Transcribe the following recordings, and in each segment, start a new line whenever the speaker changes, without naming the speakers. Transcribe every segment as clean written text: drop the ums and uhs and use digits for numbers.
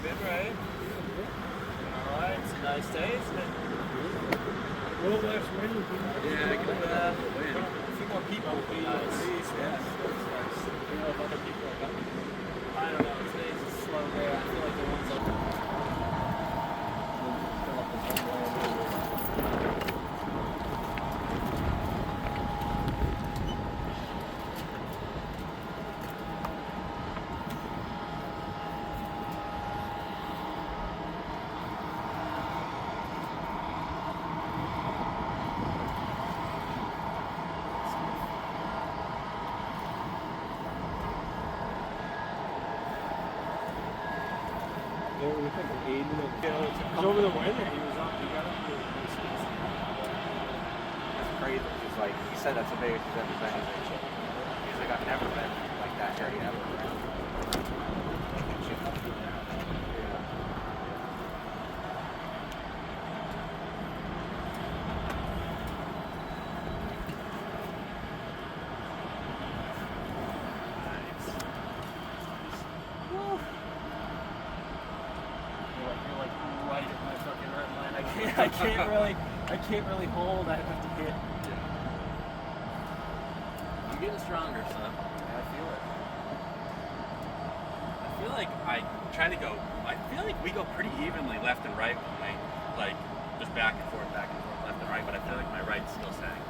been, Ray? Alright, it's a nice day, isn't it?
A little less rain.
Yeah, good enough. A few more people would be nice. Yes, that's nice. You know if other people are coming? I don't know. Today's a slow day. I feel like the ones up. Fill up this one more.
He's over the weather. He was on. He got up to
That's crazy. He's like, he said that's the biggest he's ever been. He's like, I've never been like that dirty ever.
I can't really hold. I have to hit.
I'm getting stronger, son.
I feel it.
I feel like I try to go. I feel like we go pretty evenly left and right when we like just back and forth, left and right. But I feel like my right's still staying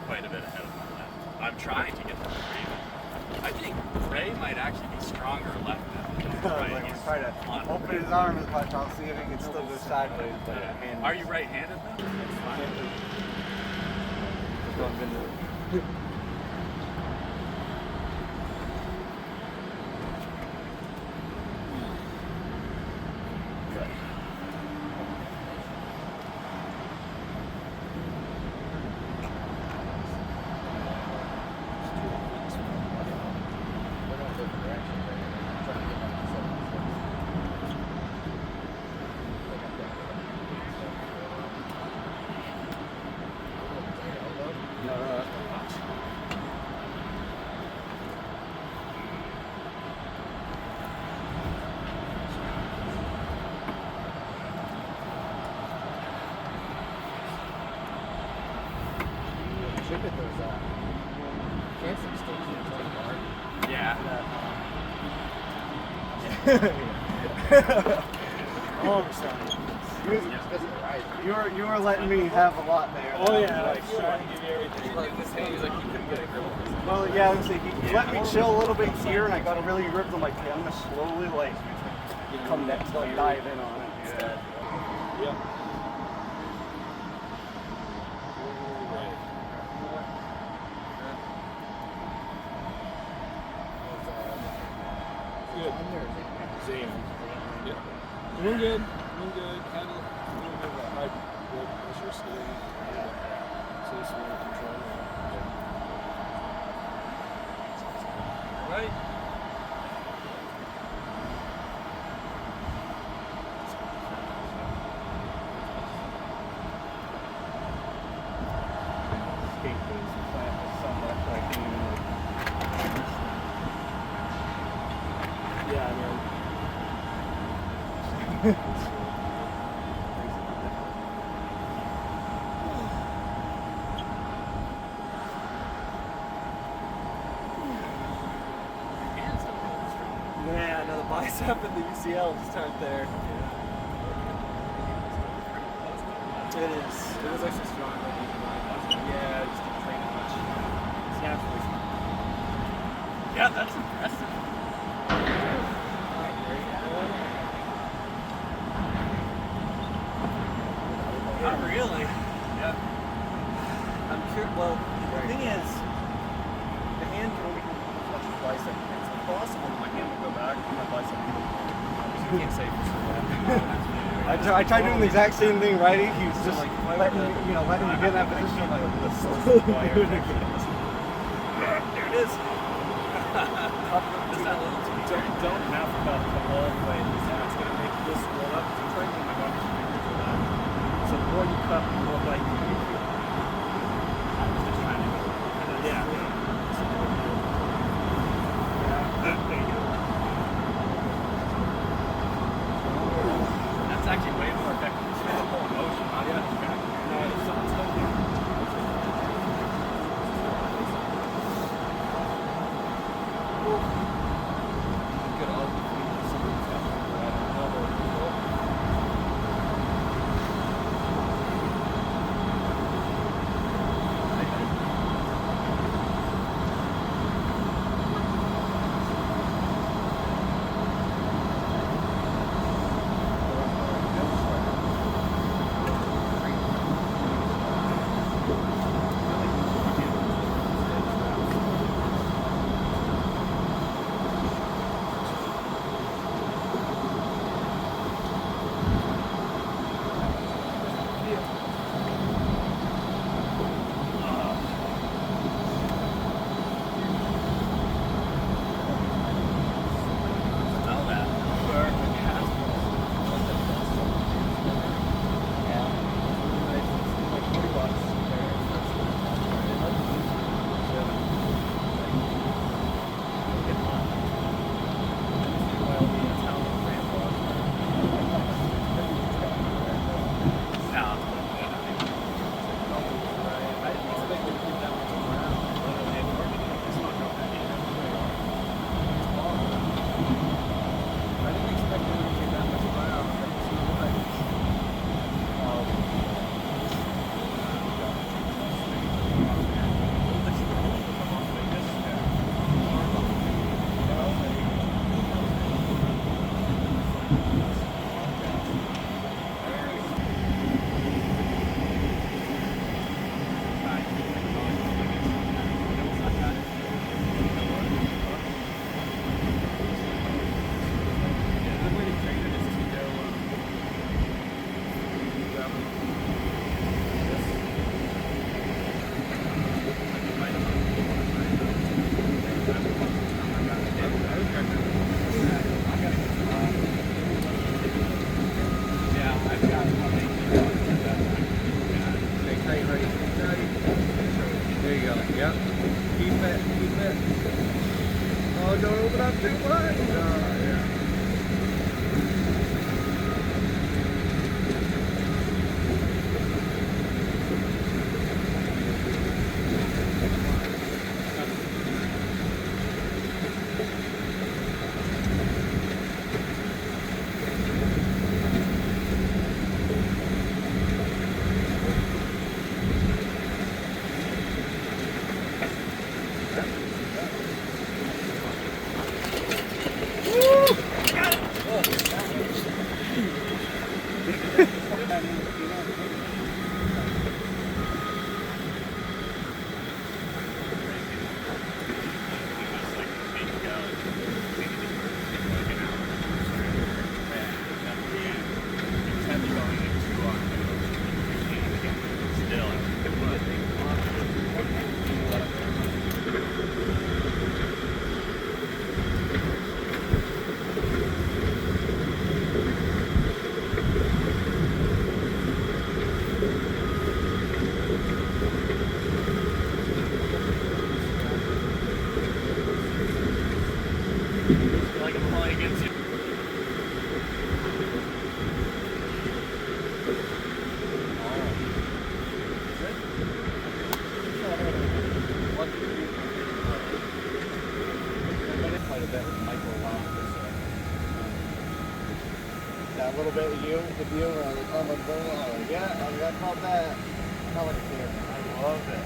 quite a bit ahead of my left. I'm trying to get them even. I think Ray might actually be stronger left than right.
Like, he's trying to open his arm as much. I'll see if he can still go sideways. But
Are you right-handed then?
That's fine. Just going into
Yeah.
Oh, sorry.
You were letting me have a lot there.
Oh yeah, like trying to give you everything.
Well, yeah, I was saying, he let me chill a little bit here, and I got a really ripped. I'm like, okay, I'm gonna slowly like come next, like dive in on it instead.
Yeah. Good. Zane. Yeah. Doing good. Doing good. Had a little bit of a high blood pressure today. So it's under control.
Right?
Yeah, I mean.
Yeah, I know the bicep and the UCL just aren't there. It is. It was actually strong. Yeah, I just didn't train it much. It's naturally strong.
Yeah, that's impressive. Not really. Yeah.
I'm curious. Well, the thing is, the hand can only go as much as the bicep. It's impossible for my hand to go back and my bicep can go forward. You can't say for sure.
I tried doing the exact same thing, right? He was just like letting me get in that position. Like,
There it is.
Just that little
Don't have to come all the way. It's going to make this roll up. I'm trying to get my body to do that. So the more you cut, the more like you feel. I was just trying to go. Yeah. There you go.
Like I'm playing against you.
That little bit of you, the view, on the top of the bone. Yeah, I got called that. Not like here. I love it.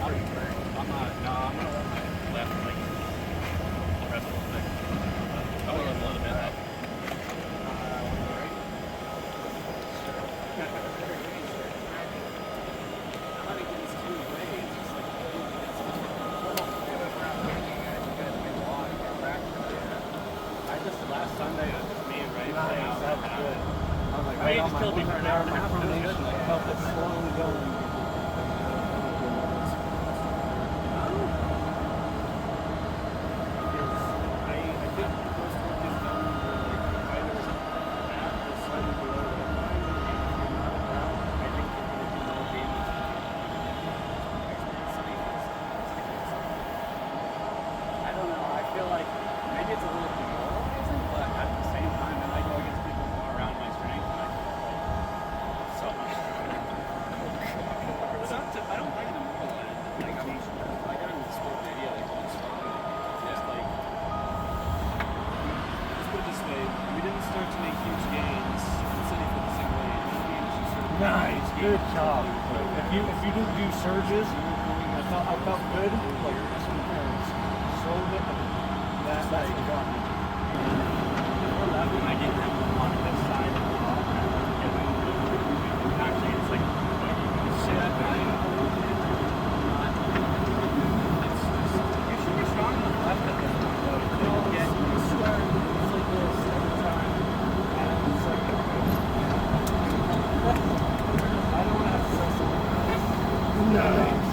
I'm gonna let my left leg rest a little bit. I'm gonna let a little bit up. Last Sunday, it was me and Ray playing out.
That was good. I was like,
Ray just killed me for an hour and a half. It was good.
I felt it slowly going.
I don't know. I feel like maybe it's a little demoralizing, but at the same time, I go against people who are around my strength, and I feel like so much. It's not to, I don't like the middle of it. Like, I mean, I got into this whole video that goes strong. It's just like, let's put it this way: we didn't start to make huge gains. City for the same way.
Nice, good job. If you didn't do surges, I felt good. Like so good. That's the job.
When I get them on this side, actually, it's like shit. You should be strong on the left at this point, though. You don't get you start it's like this every time. And it's like, I don't want to have to say something else.
Nice.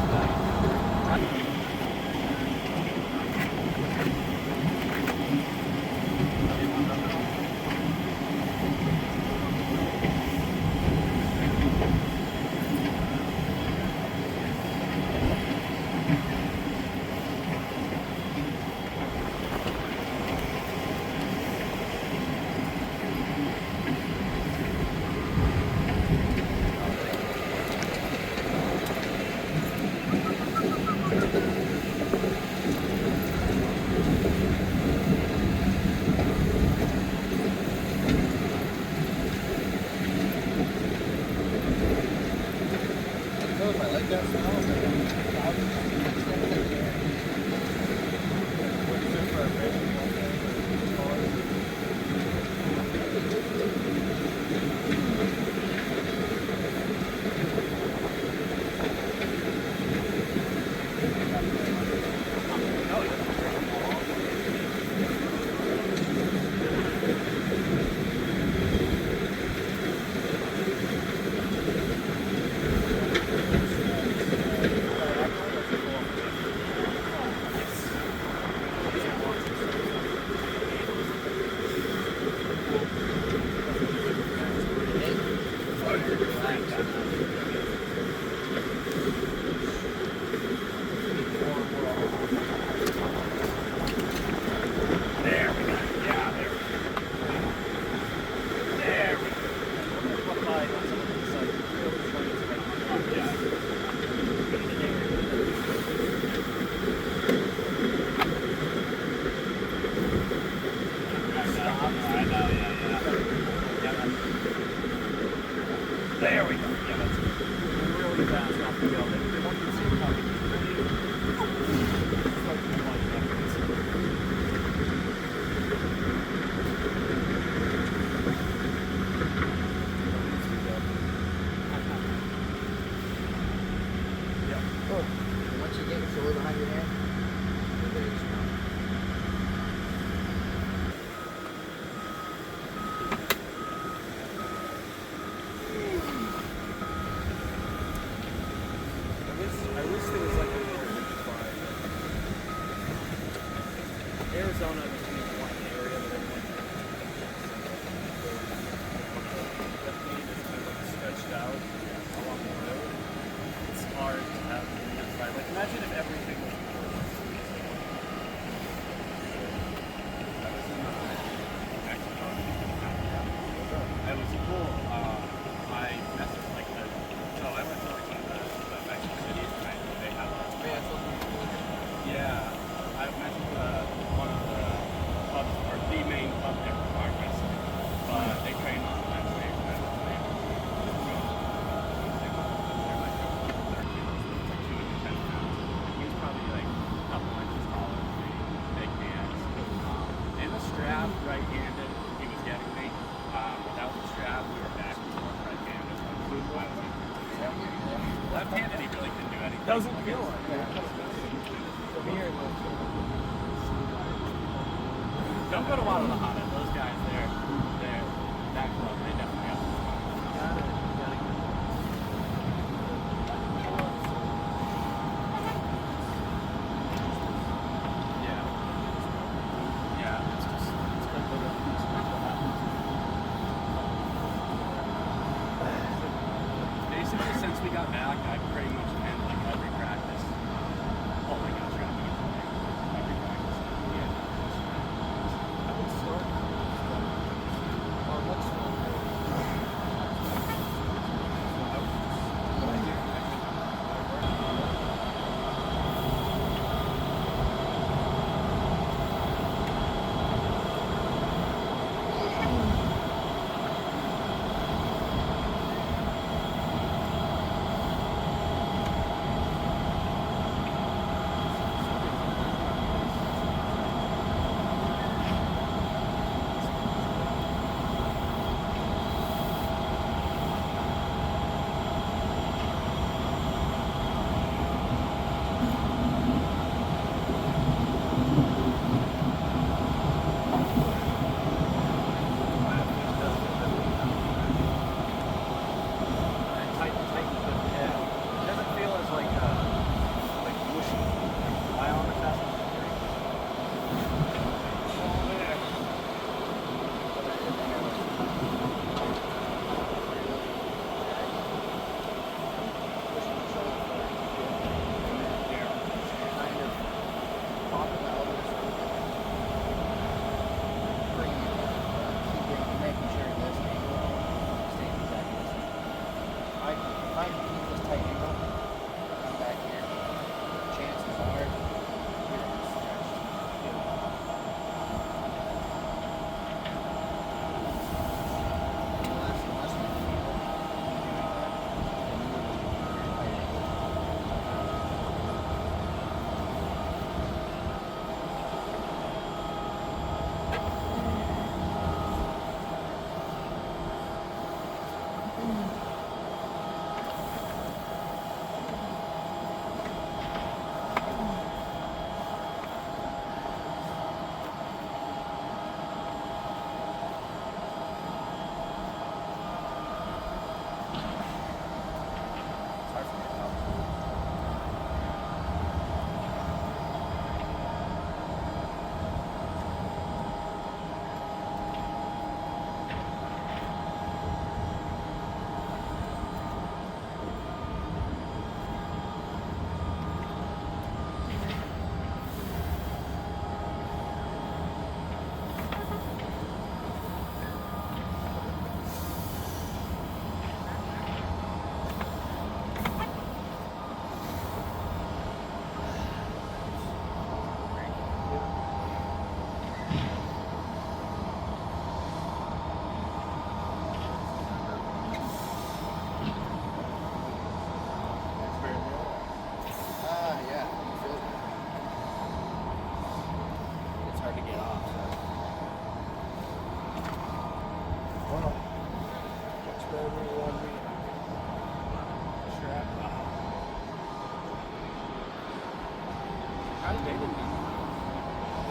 Arizona being one area that everyone that being is kind of like stretched out along the road. It's hard to have the inside. Like imagine if everything was
It was cool. I messed with like so I went to like one of the Mexican cities and they have I messed with one of the pubs or the main pub there for Marcus. But they train on Wednesday and I was like, they're like 30 kilos, like 210 pounds. He was probably like a couple inches taller than me, big hands. In the strap, right-handed, he was getting me. Without the strap, we were back and forth right-handed. Left-handed, he really couldn't do anything.
doesn't feel like that.
Don't go to Guadalajara. Those guys, they're that club. They definitely have some fun. Yeah. It's just basically since we got back, I pretty much end like every practice. Oh my gosh, you're having every practice.
I would start. Or what's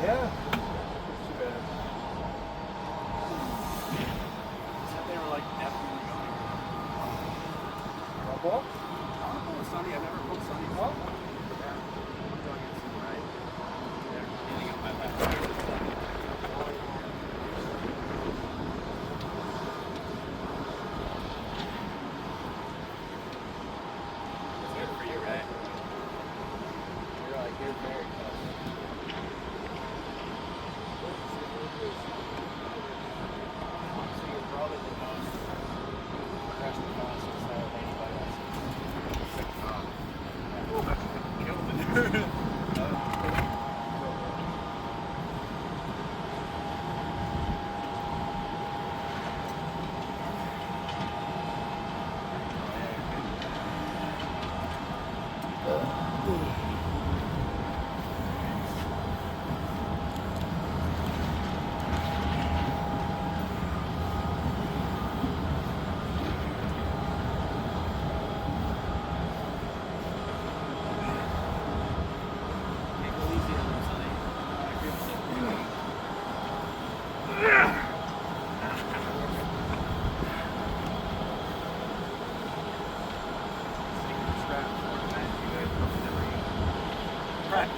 Yeah. Too bad.
Except they were like definitely going.
Football?
I don't know Sonny. I've never pulled Sonny.
Oh.
Yeah. I'm going against him, right? They're hitting up my left.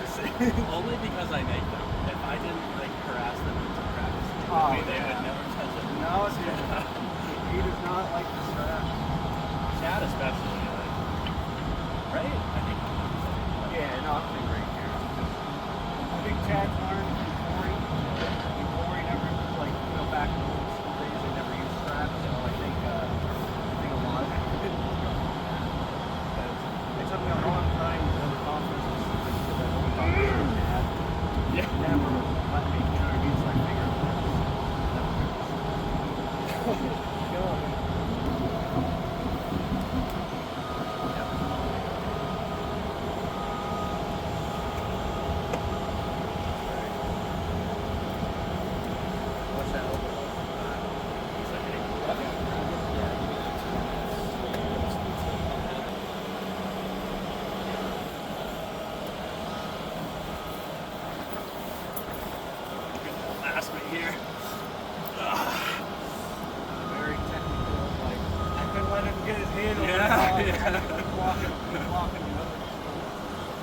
to see.
Only because I make them. If I didn't like harass them into practice, they would never touch it.
No, dude. He does not like the strap.
Chad especially, like, right? I think.
Yeah, no, I'm doing great here. I think Chad's learned from Corey. Corey never, like, you know, back in the old school days, they never used straps, so I think a lot of it. It took me a long time to build confidence because I only thought I had.
Yeah.
Never let me, you know what I mean? So I figured
Last me here.
very technical, like, I couldn't let him get his hand on
Yeah,
the
yeah.
blocking.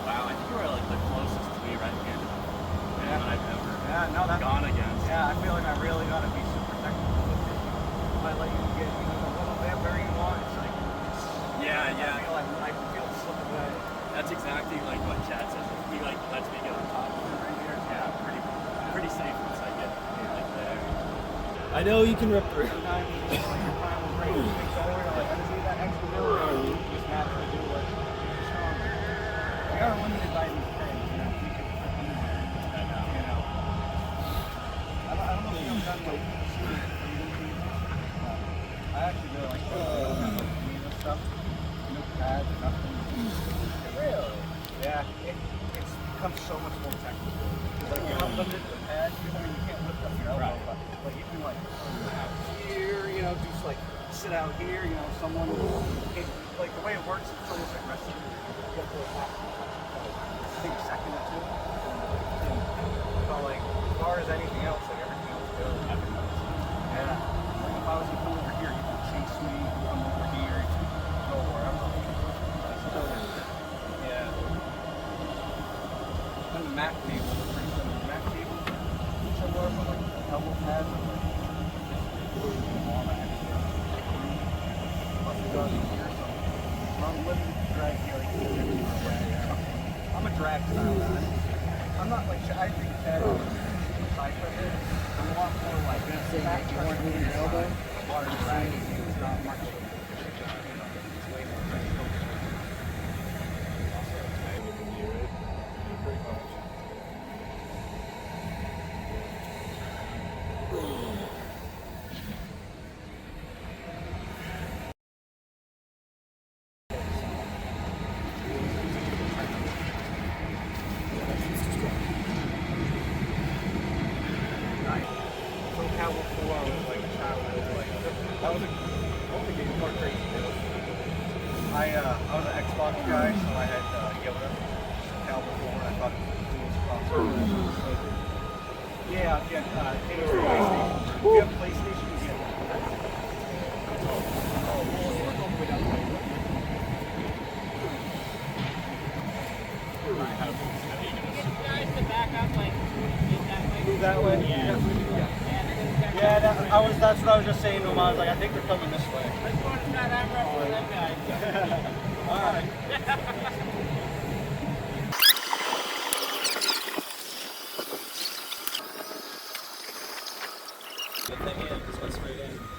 Wow, I think you were like the closest to me right here.
Yeah.
I've ever
That's
gone against.
yeah, I feel like I really gotta be super technical with it. If I let you get, you know, a little bit where you want, it's like
Yeah, yeah.
I feel it slip away.
That's exactly like what Chad says. He like lets me get on top of it right here. Yeah, pretty safe once I get like there.
I know you can rip through.
Sometimes it's just like your final brain takes over, you're like, I just need that extra millimeter. You just naturally do what makes you stronger. We are limited by these things, you know, we can freaking,
I know.
you know. I don't know if you've done like shooting freedom people. I actually really like the stuff. No pads, nothing.
Really?
Yeah, it's become so much more technical. Because like you're not limited to the pads, I mean you can't lift up your elbow, but you can like out here, you know, just like sit out here, you know, someone like the way it works, it's almost like wrestling. You have to take a second or two. So like as far as anything else, like everything else goes. Yeah. Like if I was to come over here, you could chase me, come over here, you could go wherever. Yeah. And the Mac table, the pretty similar. The Mac table, similar, but like the elbow pads are like warm and everything. Plus it goes in here, so I'm limited to drag here, like I'm a drag style guy. I'm not like I think Chad is side for it. I'm a lot more like back pressure in your elbow. Water drag is not much. It's way more technical. SoCal before I was like a child, that was a game more crazy too. I was an Xbox guy, so I had Yoda SoCal before, and I thought it was crossover. Yeah, PlayStation. If you have PlayStation, you get that. Move that way? Yeah. Yeah, that's what I was just saying to him. I was like, I think they're coming this way.
Let's go to that arm wrestle with that guy.
All right.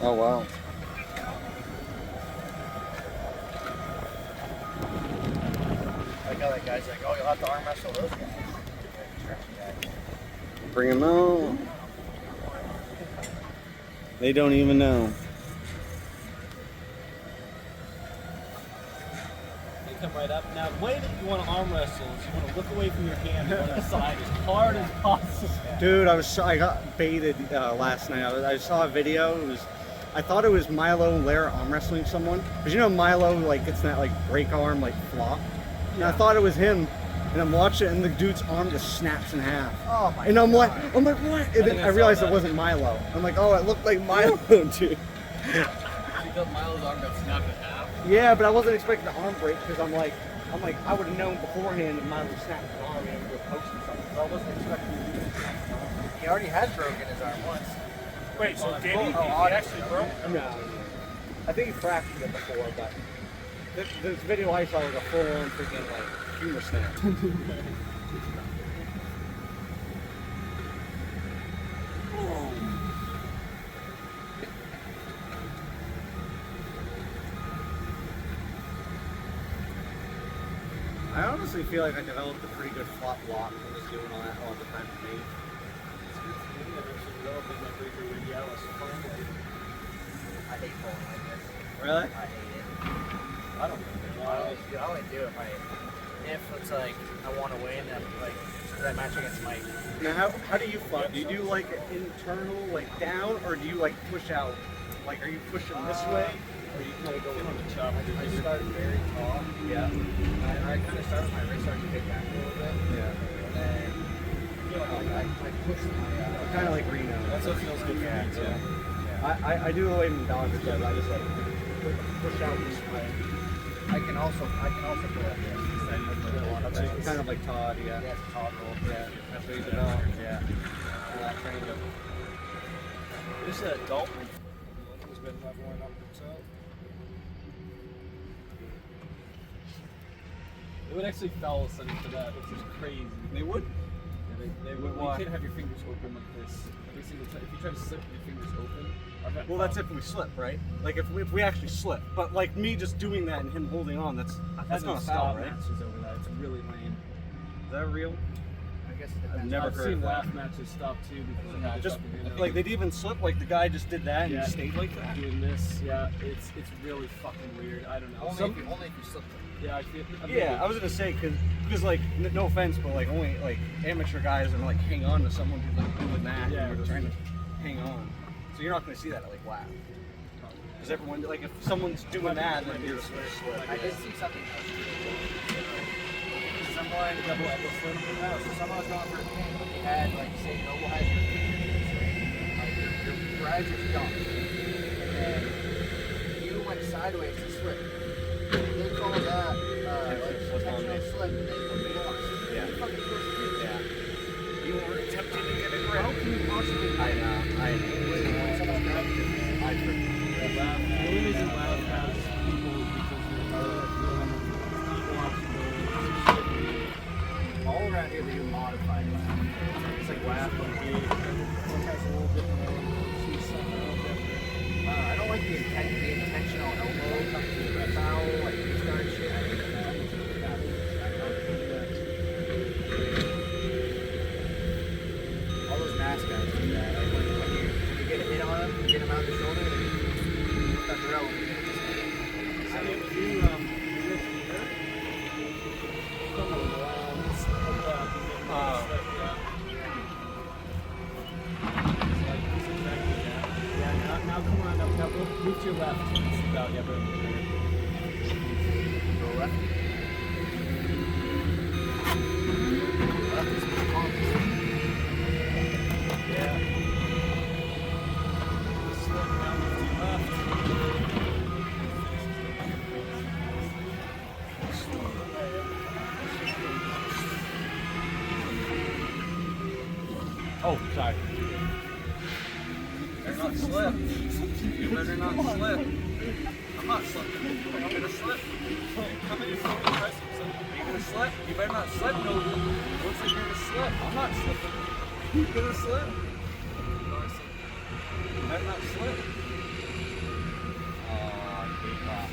Oh, wow. I got that guy's like, oh, you'll have to arm wrestle those guys.
Bring them out. They don't even know.
They come right up. Now, the way that you want to arm wrestle is you want to look away from your hand and go to the side as hard as possible.
Dude, I got baited last night. I saw a video. I thought it was Milo Lair arm wrestling someone. Because you know Milo like gets that like break arm like flop. And I thought it was him. And I'm watching it, and the dude's arm just snaps in half. Oh my! And I'm like, what? And then I realized it wasn't Milo. I'm like, oh, it looked like Milo, dude.
You thought Milo's arm got snapped in half?
Yeah, but I wasn't expecting the arm break because I'm like, I'm like, I would have known beforehand that mine would snap his arm and go post or something. So I wasn't expecting him to do that.
He already has broken his arm once.
Wait, so did he?
Oh,
He actually broke?
No. I think he fractured it before, but this video I saw was a full-on freaking like humor snap. I honestly feel like I developed a pretty good flop block from just doing all that all the time for me.
I hate bowling like this.
Really?
I hate it.
I don't know.
I only do it if it's like I want to win and like that match against Mike.
Now, how do you flop? Do you do like internal, like down, or do you like push out? Like, are you pushing this way, or you kind of go on the top?
I start very tall.
Yeah.
I kind of start with my wrist starting to take back a little bit.
Yeah.
And then I push my.
Kind of like Reno.
That's what feels good for me too.
I do the way Dodger does. I just like push out this way.
I can also go like this.
That's kind of like Todd. Yeah.
Yeah, it's toggle.
Yeah. That's what you develop. Yeah. Training.
This is an adult one. Has been leveling up himself. They would actually foul Sonny for that, which is crazy.
They would.
Yeah, they would.
Why?
You can't have your fingers open like this every single time. If you try to slip your fingers open,
Well, that's if we slip, right? Like if we actually slip. But like me just doing that and him holding on, that's not a foul, right?
matches over that. It's really lame.
Is that real?
I guess it
I've
depends.
never
I've
heard
seen
of that.
laugh matches stop too because the guy
Just
fucking hit
like they'd even slip, like the guy just did that and
Yeah.
he stayed like that.
doing this. Yeah, it's really fucking weird. I don't know.
Only if you slip.
Yeah, I feel.
Yeah, I was gonna say because like no offense, but like only like amateur guys and like hang on to someone who's like doing that.
Yeah,
and you're trying to hang on. So you're not gonna see that at like wow. Because everyone like if someone's doing that, then you're just gonna slip.
I did see something else. Someone double elbow slip. No, so someone was going for a pin. They had like say Noble has your fingers, right? Like your risers jump, and then you went sideways to slip. They call that intentional slip. And they lost.
Yeah.
You fucking supposed to do.
Yeah. You were attempting to get a grip.
How can you possibly?
I know. I know.
Someone grabbed your hand.
I forget.
The only reason Loud has people is because
All around here they do modified. It's like WAF on here. One has a little different one. I don't like the intentional elbow, foul, like restart shit. I hate that. All those mask guys do that. Like when you get a hit on them, you get them out the shoulder, and you cut the rope.
Now come on, now go move to your left. No, yeah, but
Go left. Left is pretty calm.
yeah. Slip down to your left.
Oh, sorry. Better not slip. You better not slip. I'm not slipping. I'm gonna slip.
Come in and press him.
You're gonna slip? You better not slip, Noble. Looks like you're gonna slip. I'm not slipping. You're gonna slip. You better not slip. Oh, good pop.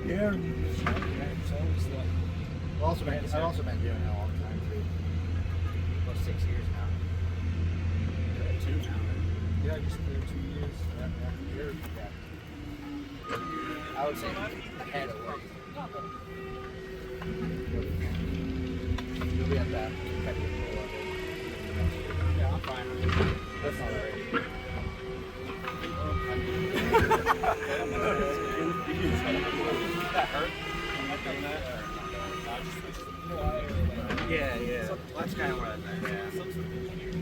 Yeah. It's always like.
I've also been doing it a long time too. About 6 years now. 2 now.
Yeah, just for 2 years.
I would say ahead of work. You'll be at that competitive level.
Yeah, I'm fine with it.
That's all right.
That hurt? I'm not doing that. Yeah, yeah. Well, that's kind of what I meant. Yeah.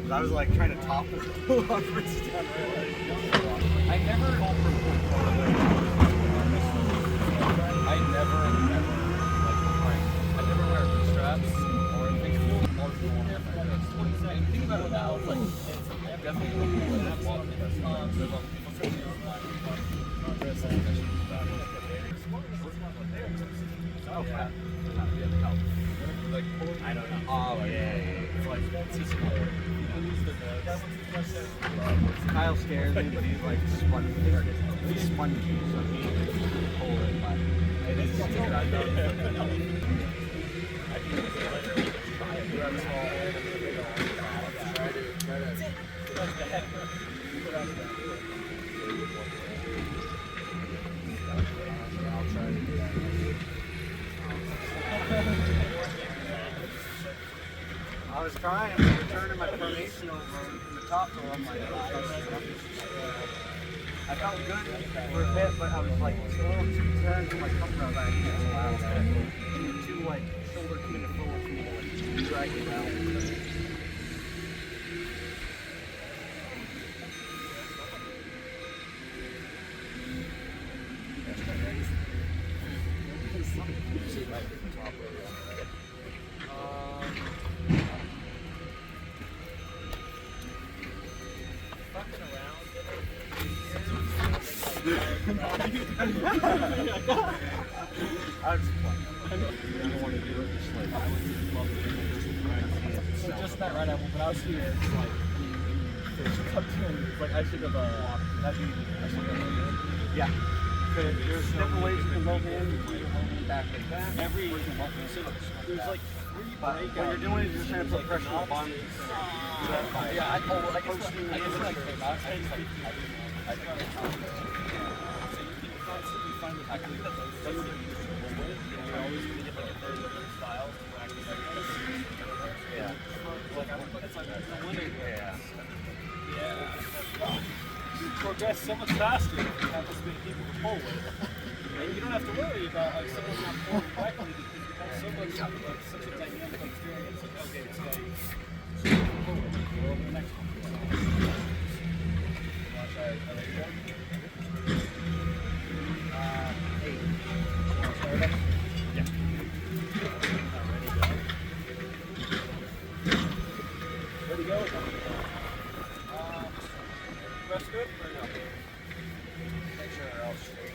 'Cause I was like trying to top it.
I never wear straps or anything. Think about it now. It's like it's
I don't know. Oh, yeah. It's like, Kyle scares me, but he's like spongy. He's spongy, so he can hold it, but it is good. I I was trying to return my formation over from the top, so I'm like, I felt good for a bit, but I was like, it's a little too turned to my comfort. I was like, I can't allow that. Too like shoulder coming forward for me to like drag it out.
Just that right now, when I was here, it's like, it's like I should have, that'd be, I should have,
Yeah. There's different ways you can low hand, you can low hand back like that.
there's like 3
But
breakouts.
what you're doing is you're trying to put pressure on the bottom.
yeah, I guess when I came out, I just like
progress so much faster if you have this many people to pull with. And you don't have to worry about like someone not pulling correctly because you have so much like such a dynamic experience. Like, okay, this guy pull it. We're on the next one. Ready to go? Rest good or no?
make sure they're all straight.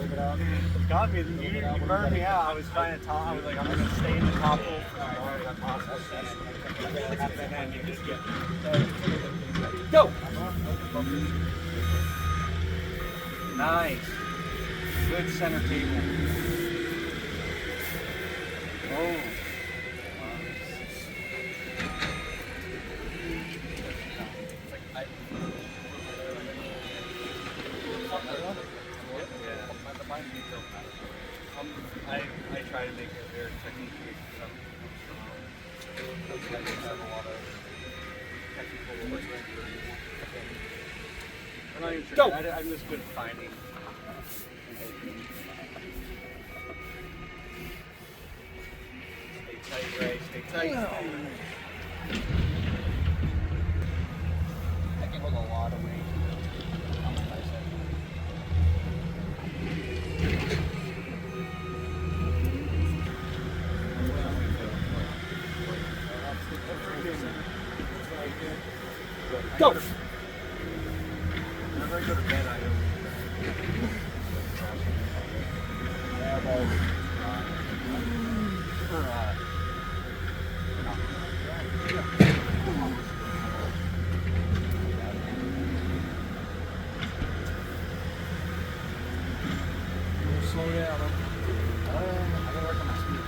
It got me. You burned me out. I was trying to top. I was like, I'm going to stay in the top hole for as long as I possibly can.
Go!
Nice. Good center table. Oh. I try to make it very technically. Those guys have a lot of technical work. I'm not even sure.
Go!
I'm just good at finding. Stay tight, Ray. Stay tight.
I can hold a lot of weight on my bicep. Go!
Whenever I go to bed, I
Slow down.
I gotta work on my speed.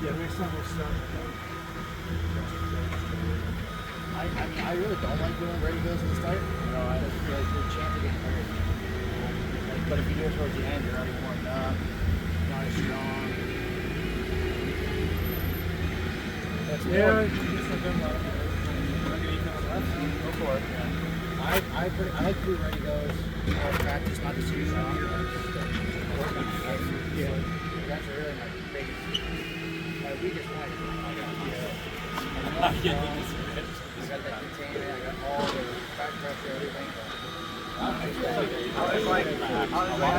Yeah, next time we'll start.
I really don't like doing ready goes at the start. You know, I just feel like your chance of getting hurt. But if you do it towards the end, you're already warmed up, not as strong.
Yeah, I guess I've done that.
Go for it. Yeah. I like to do ready goes. Practice not to see you out here. Yeah. That's really my biggest, my weakest point. I got that containment, I got all the back pressure, everything.
I was like, I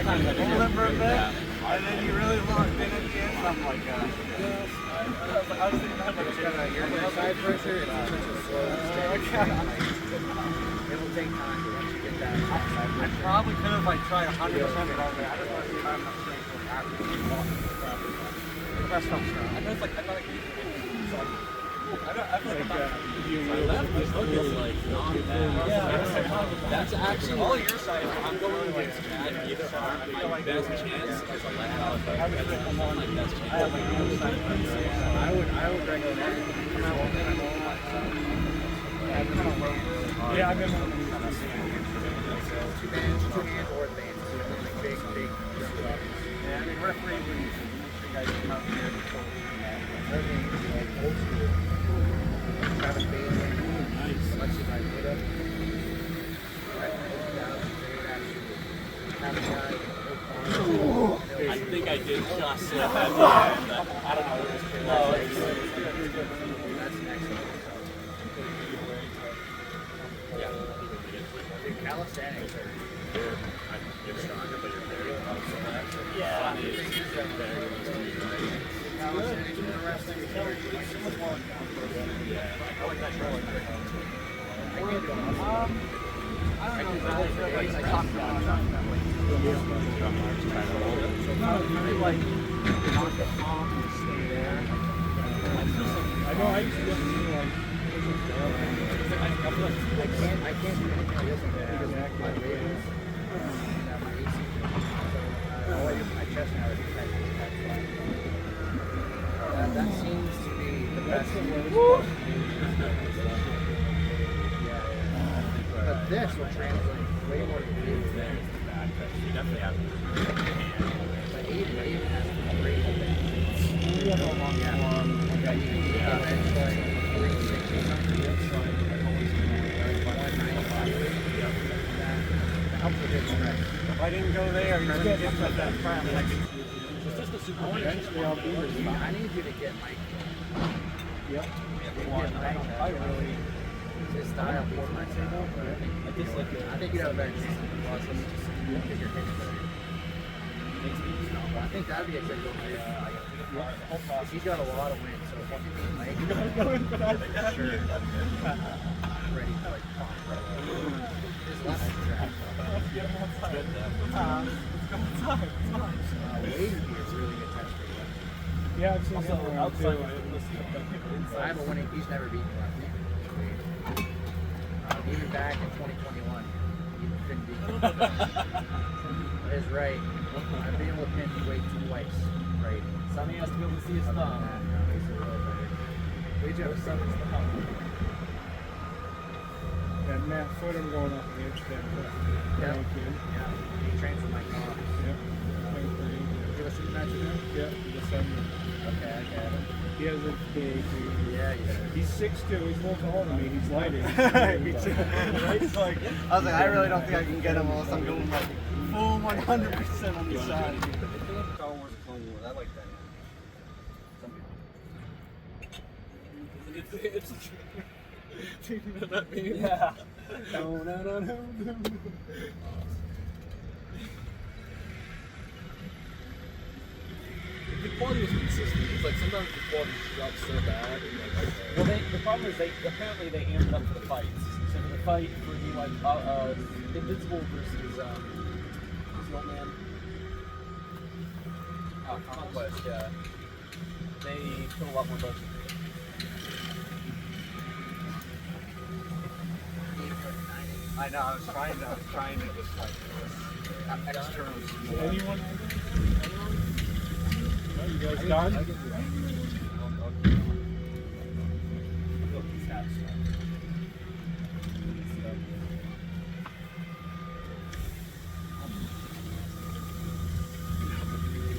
can hold it for a bit, and then you really locked in at the end. I'm like, I was thinking about
Your side pressure, it's such a slow it will take time, but once you get that side
I
pressure.
probably could have like tried 100%, but I was like, I just want to see if I have enough strength to actually walk the proper way. The best felt strong. I know it's like, I feel like so I feel like
My left hook is like not bad. That's actually
all your sides.
I'm going like either arm. My best chance is a left hook. That's my best chance.
I have like the other side.
I would recommend come out with it.
Yeah, I've been
Two bands or the bands. Like big.
Yeah, I mean, referee would make sure you guys come out here and control
Everything is like old school. Travis Bailey. Nice. Alexis Iguita.
I think I did just slip at the end. I don't know what this
No,
is.
that's next one.
Yeah.
Dude, calisthenics are
You're stronger, but you're very
Yeah.
Sonny is very close to me, right?
calisthenics and wrestling.
I like that show.
I can't do it.
I don't know. I talked about it. Maybe like knock the palm and stay there.
I know I used to go to like
I can't do anything like this because my weight is my AC. So my chest now is flat. That seems to be the best. But this will translate way more to the video than
You definitely have
but Aiden has to be great. We have a long form. Okay, you can get like 360 something. That helps with his strength.
If I didn't go there, you're going to get to that crap.
it's just a super eventually I'll be there.
I need you to get Mike.
Yep.
I really his style beats my style, but I think you'd have a better chance because your hips better. I think that'd be a good goal. He's got a lot of wins, so if you can beat Mike, sure. Ready to like his left trap. Wade here is a really good test for you.
Yeah, I've seen him around too.
I have a winning. He's never beaten me left hand. Even back in 2021, he couldn't beat me. His right. I've been able to pin weight twice. Right.
Sonny has to be able to see his thumb.
He's a little better. We just Sonny's the thumb.
And Matt Footer going off the edge there.
Yeah.
Kid.
Yeah. He trains with my car.
Yep. Playing for him.
Did you have a super match with him?
Yep. December.
Okay, I got him.
He has a big dude.
Yeah, yeah.
He's 6'2". He's a little taller than me. He's lighter.
It's like, I was like, I really don't think I can get him unless I'm going like full 100% on the side. Star Wars Clone Wars, I like that. Yeah.
The quality is consistent. It's like sometimes the quality drops so bad. And like,
Well, the problem is apparently they amped up for the fights. So for the fight for the like Invincible versus who's the old man? Conquest, yeah. They put a lot more budget. I know. I was trying to just like external.
anyone? No, you guys done?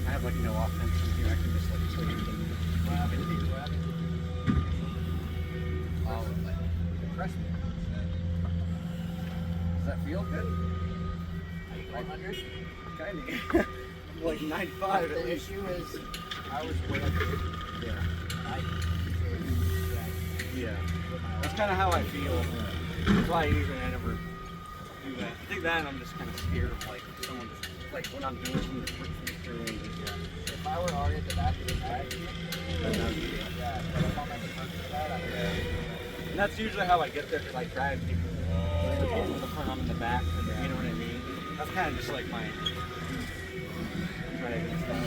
I have like no offense in here. I can just like play it.
What happened to you? What happened to you? Oh, like, you impressed me.
Does that feel good?
Are you 100?
Kind of. Like 95 at
The
least.
issue is, I was way up here.
Yeah.
I
Yeah. That's kind of how I feel. That's why usually I never do that. I think that and I'm just kind of scared of like someone just like when I'm doing something to push me through and just
If I were already at the back of the bag, but if I'm at the front of that, I would.
And that's usually how I get there because I drag people. In the front, I'm in the back. You know what I mean? That's kind of just like my dragging stuff.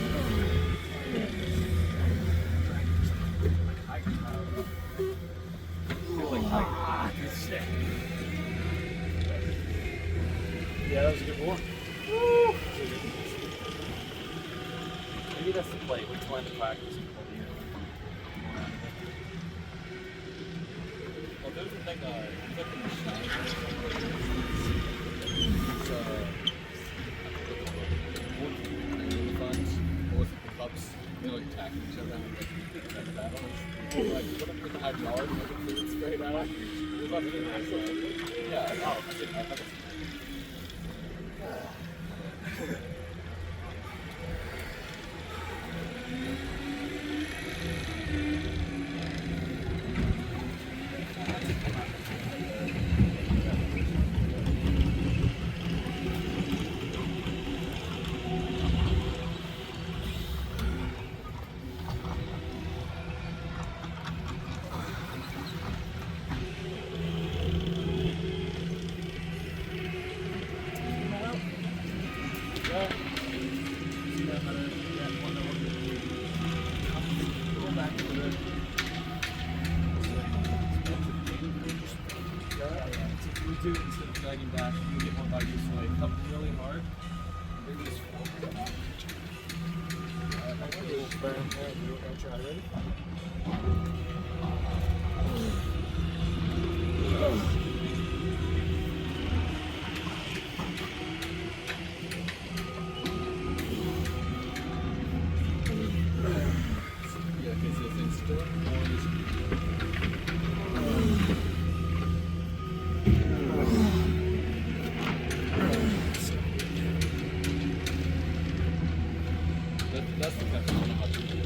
Yeah, that was a good one.
Maybe that's the play. We plan to practice before the year.
Well, there's the thing, flipping the shine. The funds, or the cups, they like attacking each other and like battles. Like, put them in the hydraulic, make it fluid straight out. It's not really nice. Yeah, oh, I think I've do instead of dragging back, you get one by you, so like come really hard. And then just I want a little burn there. We're gonna try. Ready? Yeah, because if it's still that's the kind of how much you do.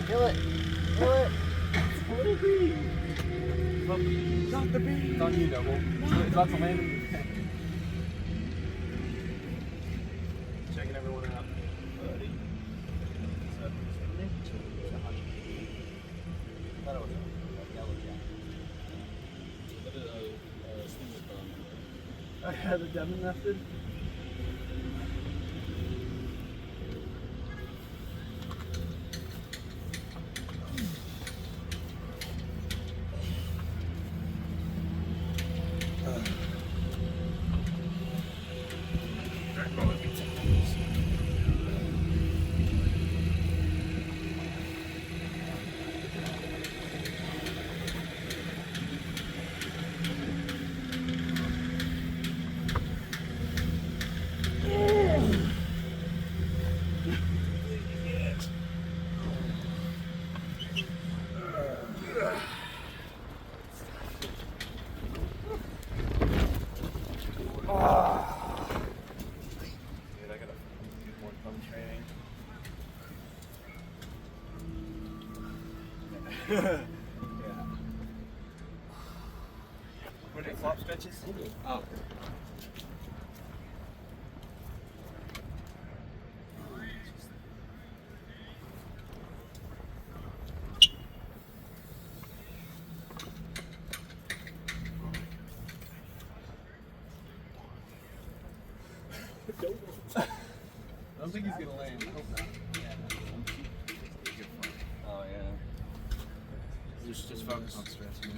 Kill it! Kill it!
Not the beat.
It's on you, Noble. It's about to land in the tank. Checking everyone out. Buddy.
I had the Devon method.
Dude, I gotta do more thumb training.
Yeah. What are they, flop stretches? Oh.
I don't think he's gonna land. I hope not.
Oh yeah.
Just focus on stretching.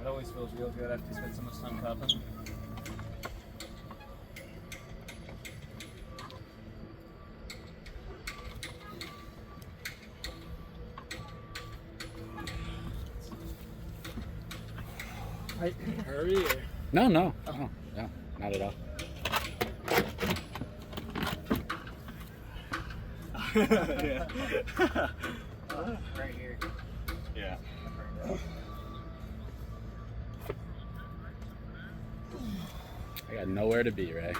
It always feels real good after you spend so much time cupping.
Hurry or?
No, no, no, no, not at all.
Yeah.
Right here.
Yeah.
I got nowhere to be, Ray.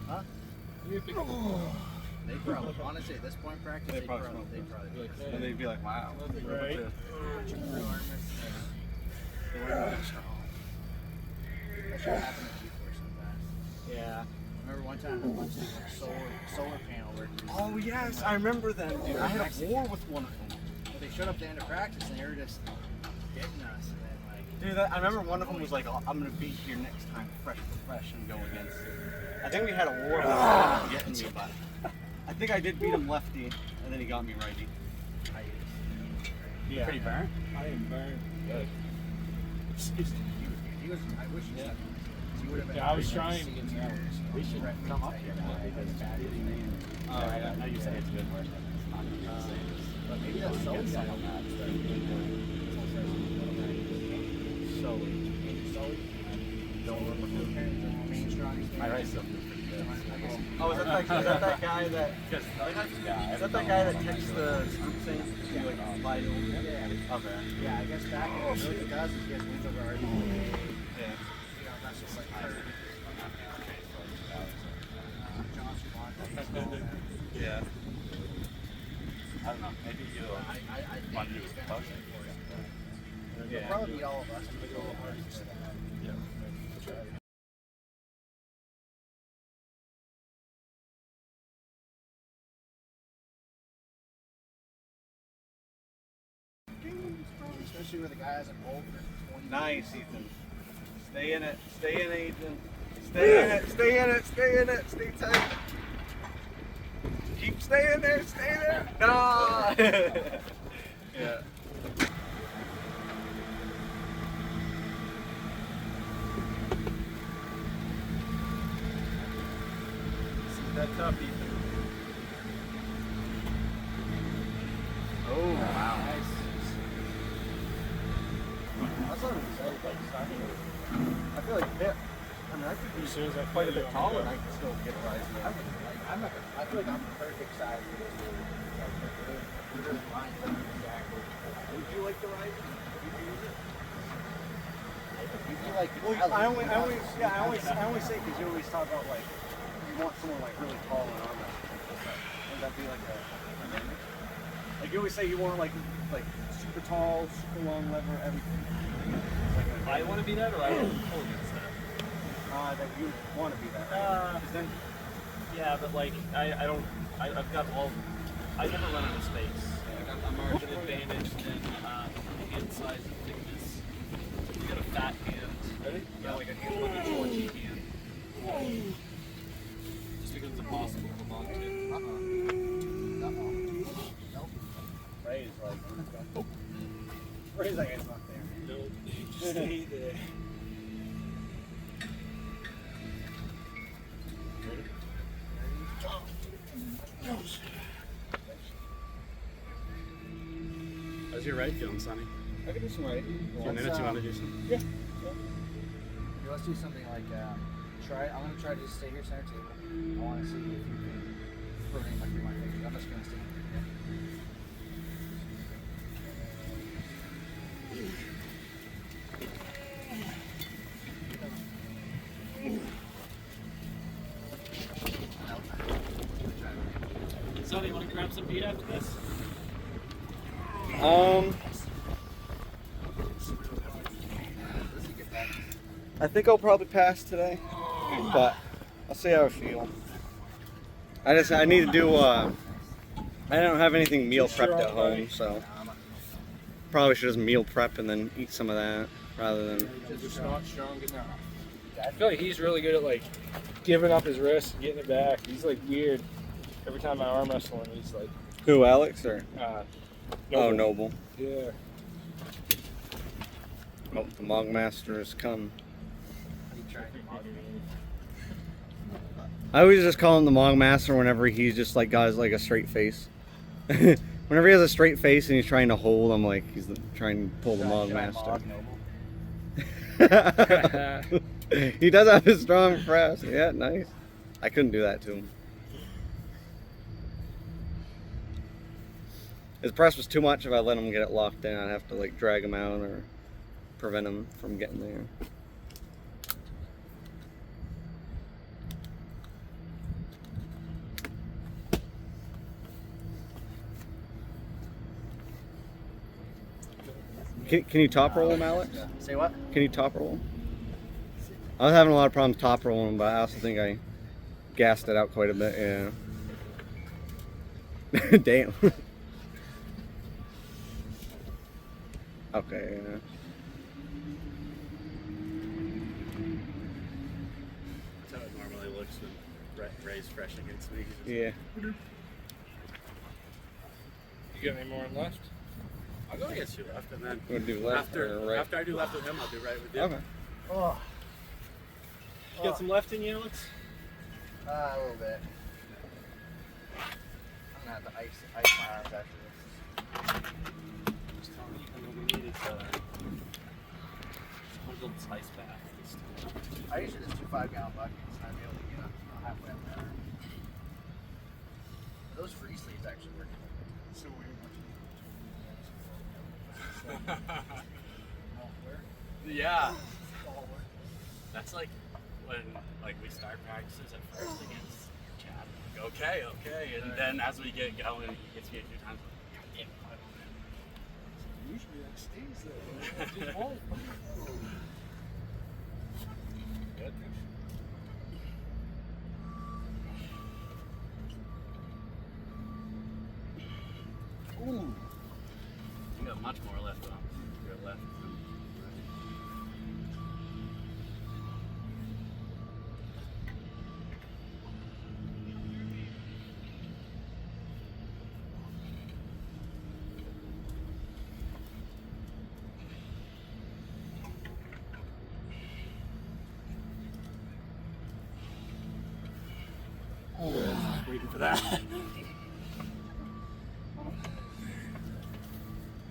Huh? They probably, honestly, at this point practice, they probably
And they'd be like, wow.
Right.
That should happen at G4 sometimes.
Yeah.
I remember one time a bunch of these solar panel workers.
Oh yes, I remember them, dude. I had a war with one of them.
Well, they showed up at the end of practice and they were just getting us. And then, like,
Dude, I remember one of them was like, oh, I'm gonna be here next time, fresh and go against it. I think we had a war with him getting me, but I think I did beat him lefty, and then he got me righty. Yeah.
Pretty burnt.
I am burned.
Good.
he was, I wish he was. He would have been.
Yeah, I was trying.
We should come up here now because
Oh, yeah.
I know you say it's good work, but it's not going to be the same.
But maybe that's so
Get some of that. My rice stuff is pretty good.
Oh, is that that guy that? Is that that guy that texts the scoop thing? Yeah. Like, vital?
Yeah.
Okay.
Yeah, I guess back in the early 2000s, you guys went over already.
Yeah.
You know, that's just like Johnson Martin.
Yeah.
I don't know. Maybe you
I think
want to do
he's
a
been
potion.
He'll probably beat all of us. Especially where the guy hasn't bowled for 20
Nice, Ethan. Stay in it. Stay in it, Ethan. Stay in it. Stay in it. Stay in it. Stay tight. Keep staying there. Stay there. No. Yeah. That tough, Ethan. Oh, wow.
Nice.
That's what I'm saying. I feel like I mean, I could be
As soon as I
quite a
feel
bit
you,
taller and I can still get a rise now.
I feel like I'm the perfect size for this dude. Like, we're fine. Exactly.
Would you like the rise? Would you use it?
You feel like
Well, I always say because you always talk about like you want someone like really tall and arm wrestling. Would that be like a dynamic? Like you always say you want like super tall, super long lever, everything.
I want to be that, or I want to pull against that.
That you want to be that. Right? 'Cause then,
Yeah, but like I've got all. I never run out of space. Like, I'm margin advantage in hand size and thickness. You got a fat hand.
ready?
Yeah, like a hand with a Georgie hand. Just becomes impossible to hold on to.
Nope.
Ray's like, Ray's like, it's not there.
No, stay there.
How's your right feeling, Sonny?
I can do some right.
2 minutes, you want to do something?
Yeah.
Let's do something like I'm gonna try to just stay here center table. I want to see if you can frame like my fingers. I'm just gonna stand here.
Sonny, you want to grab some beat after this?
I think I'll probably pass today, but I'll see how I feel. I need to do, I don't have anything meal prepped at home, so probably should just meal prep and then eat some of that rather than,
Just not strong enough. I feel like he's really good at like giving up his wrist, getting it back. He's like weird. Every time I arm wrestle him, he's like,
who, Alex or?
Noble.
Oh, Noble.
Yeah.
Oh, the Mog Master has come. I always just call him the Mog Master whenever he's just like got his, like a straight face. Whenever he has a straight face and he's trying to hold, I'm like he's trying to pull the Mog Master. He does have a strong press. Yeah, nice. I couldn't do that to him. His press was too much. If I let him get it locked in, I'd have to like drag him out or prevent him from getting there. Can you top roll him, Alex?
Say what?
Can you top roll him? I was having a lot of problems top rolling him, but I also think I gassed it out quite a bit. Yeah. Damn. Okay. Yeah.
That's how it normally looks when Ray's fresh against me.
Yeah.
You got any more left?
I'll go against you left, and then
You want to do left or right?
after I do left with him, I'll do right with you.
Okay.
Oh.
You got some left in you, Alex?
A little bit. I'm gonna have to ice my arms after this.
Just telling you, I know we needed a little ice bath this time.
I usually just do 5-gallon buckets and I'd be able to get up halfway up there. Those free sleeves actually work.
So weird.
Yeah. That's like when we start practices at first against Chad. Like, okay, and then as we get going, he gets me a few times. God damn,
Usually that stays there. It just won't.
good.
Ooh.
You got much more left on your left. Waiting for that.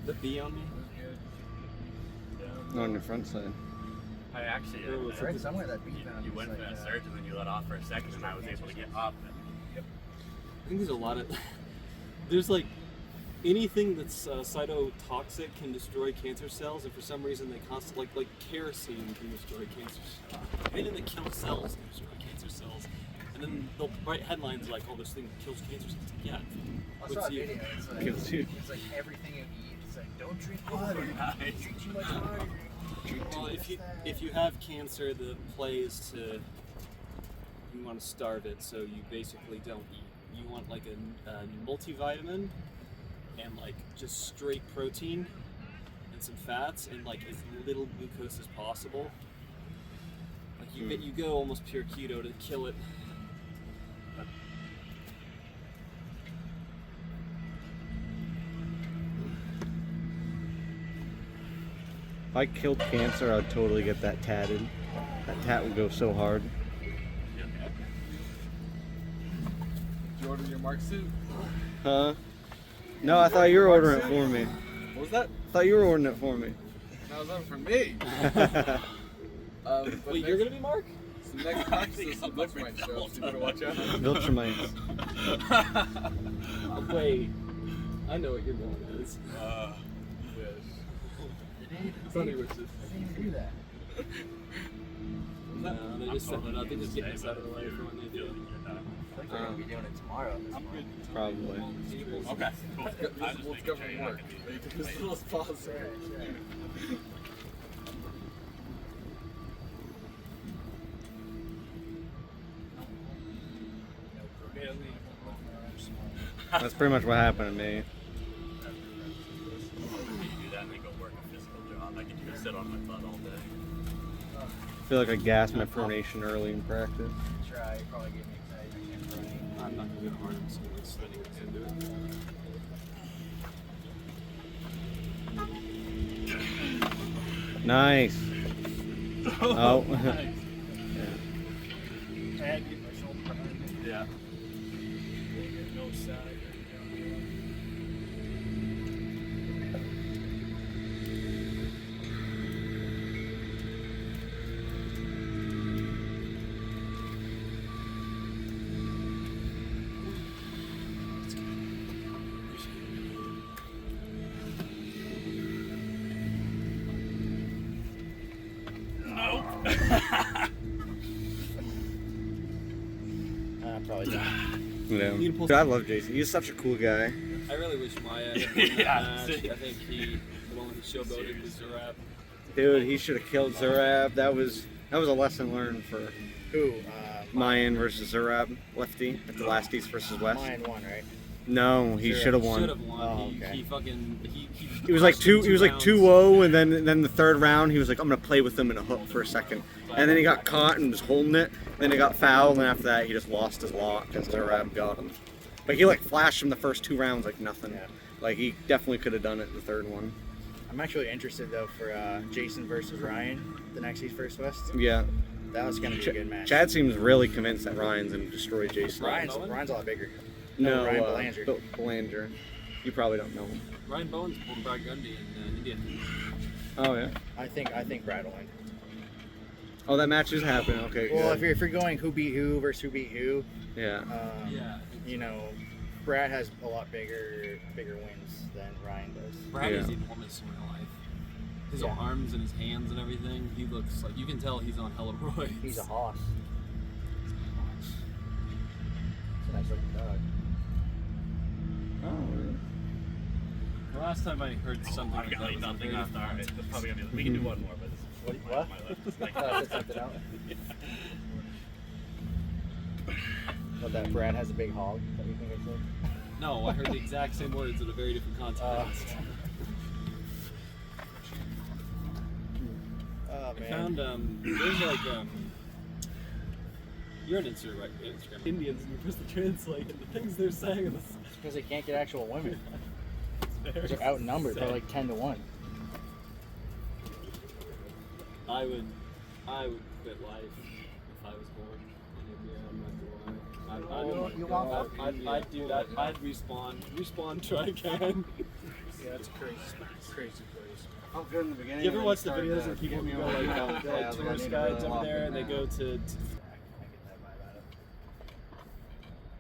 The bee on me?
On your front side.
I actually,
Right somewhere that beat down.
you went for that surge and then you let off for a second, and I was able to get up.
I think there's a lot of. There's like anything that's cytotoxic can destroy cancer cells, and for some reason they constantly like kerosene can destroy cancer cells. Anything that kills cells can destroy cancer cells, and then they'll write headlines like, "Oh, this thing kills cancer cells." It's like, yeah.
I saw a video.
Kills you.
It's like everything you eat. It's like don't drink water. Drink too much water.
Well, if you have cancer, the play is to you want to starve it, so you basically don't eat. You want like a multivitamin and like just straight protein and some fats and like as little glucose as possible. Like you go almost pure keto to kill it.
If I killed cancer, I'd totally get that tatted. That tat would go so hard.
Did you order your Mark suit?
Huh? No, I thought you were ordering it for me.
What was that?
I thought you were ordering it for me.
That was over for me. But
Wait, you're gonna be Mark?
So next practice is the Viltrumite show, so you better watch out.
Viltrumites.
Wait, I know what you're going as.
Sonny wishes.
I didn't even do that.
No, they just set it up. They just get this out of the way for when they do it.
I think we're gonna be doing it tomorrow.
Probably.
Okay, cool.
Let's go from work. Make it as little as possible.
That's pretty much what happened to me.
You do that and then go work a physical job. I can just sit on my butt all day.
I feel like I gassed my pronation early in practice.
Try. Probably get me excited. I can't run.
I'm not gonna go hard on someone that's spending to do it.
Nice. Oh.
I had to get my shoulder behind me.
Yeah.
No side.
Probably not.
Yeah. Dude, I love Jason. He's such a cool guy.
I really wish Maya had won that
Yeah,
match.
see.
I think the one with the showboated was Zarab.
Dude, he should have killed Zurab. That was a lesson learned for
Who?
Mayan versus Zurab, lefty at the last East versus West.
Mayan won, right?
No, he should have won.
Should have won.
Oh,
he,
okay.
he fucking
He was like
crushed him
he was like
rounds.
2-0, and then the third round he was like, I'm gonna play with them in a hook for a second, and then he got caught and was holding it. Then he got fouled, and after that he just lost his lock because Zurab got him. But he like flashed him the first 2 rounds like nothing.
Yeah.
Like he definitely could have done it the third one.
I'm actually interested though for Jason versus Ryan, the next East versus West.
Yeah.
That was gonna be a good match.
Chad seems really convinced that Ryan's gonna destroy Jason.
Ryan's a lot bigger.
No,
Ryan Belanger.
Belanger. You probably don't know him.
Ryan Bowen's pulled Brad Gundy in India.
Oh yeah.
I think Brad will win.
Oh, that match is happening. Okay,
Well,
good.
if you're going who beat who versus who beat who,
Yeah.
Yeah.
you know, Brad has a lot bigger wins than Ryan does.
Brad is
Yeah.
enormous in real life. His
Yeah.
arms and his hands and everything. He looks like you can tell he's on hella roids.
He's a hoss. It's a nice looking dog.
The last time I heard something
I've
like
got
that was
nothing
very
left. All right, that's probably gonna be. We can do one more, but this is
What?
my left. Like,
Oh, that's something else. What, that Brad has a big hog? Is that what you think I said?
No, I heard the exact same words in a very different context.
Oh
I
man.
found there's like you're on Instagram, right? Instagram. Indians, and you press the translate, and the things they're saying in this.
Because they can't get actual women.
Very
They're outnumbered. They're
sad.
like 10 to 1.
I would quit life if I was born in India. I'm not gonna lie.
You won't?
I'd respawn, try again.
Yeah, it's crazy. Crazy place.
Oh, good in the beginning.
You ever watch the videos of people who go like tourist guides over there and they go to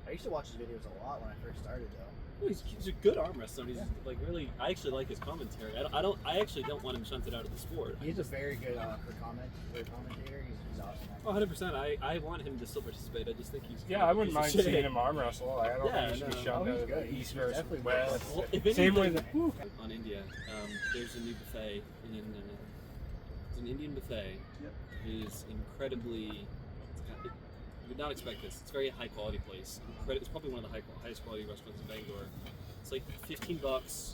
I used to watch his videos a lot when I first started, though.
well, he's a good arm wrestler. He's like really. I actually like his commentary. I actually don't want him shunted out of the sport.
He's a very good commentator. He's awesome.
Oh, 100%. I want him to still participate. I just think he's
Yeah, I wouldn't
he's a
mind
shit.
seeing him arm wrestle. I don't
Yeah,
think he should be
no.
shoved
Oh, he's
out
good.
of
He's
East versus
definitely
West.
Well, if
Same
anything,
with
on India, there's a new buffet it's an Indian buffet.
Yep.
It is incredibly. You would not expect this. It's a very high quality place. It's probably one of the highest quality restaurants in Bangalore. It's like $15,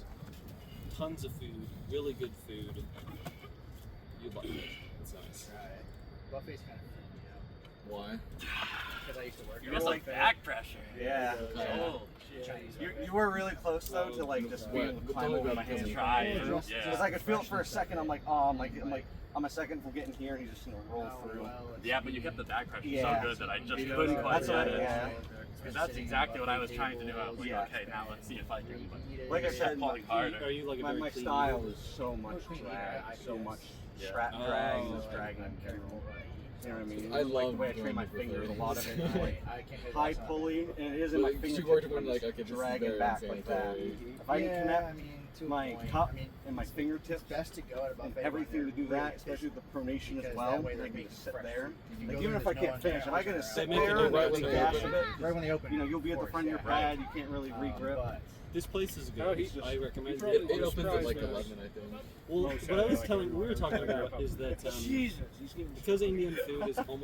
tons of food, really good food. You'd like it. It's nice.
Right. Buffet's kind of fun,
Why?
because I used to work
You're just like back pressure.
Yeah.
Oh,
You were really close though to like just being able to climb over my hands.
try.
Because I could feel it for a second. I'm like, oh, I'm a second from getting here, and he's just gonna roll through.
Yeah, but you kept the back pressure
Yeah.
so good that I just couldn't quite
That's
get
right.
it.
Yeah.
Because that's exactly what I was trying to do. I was like,
Yeah.
okay, now let's see if I can. But
Like I
kept
said,
pulling harder.
Are you like a
my
very clean
style
eater?
is so much drag, so much
Yeah.
strap
Oh,
drag,
right.
just dragging in general. You know what I mean?
I
Like
love
the way I
doing
train my
the
fingers. A
buffet.
lot of it is like
I can't
high pulley, and it is in my
Like, she
fingertips.
worked
I'm
when, like, I
just
could just
drag
sit
it
there
back
and
like
say,
that.
"Hey."
If I can connect
to a
my
point.
cup
I mean,
and my fingertips
it's best to go at a buffet
and
when
everything
they're
to do
really
that, especially with the pronation as
because
well,
that way
and I
they
can
make
just sit
fresh
there.
food. If you
Like
go
even
there,
if I
there's no
can't
one
finish,
there,
if I can
I'll
just
turn
sit
They make
there
it
and
right
take
when
the
they
gas
open
of it,
right when they open.
you know, you'll be at the
of
front of your
course, yeah.
pad, you can't really re-grip.
But
This place is good.
Oh, he's
I recommend
probably-
it.
It opens at like
Surprise,
11, I think.
Well, what I was telling, we were talking about is that
Jesus, he's getting
because Indian food is almost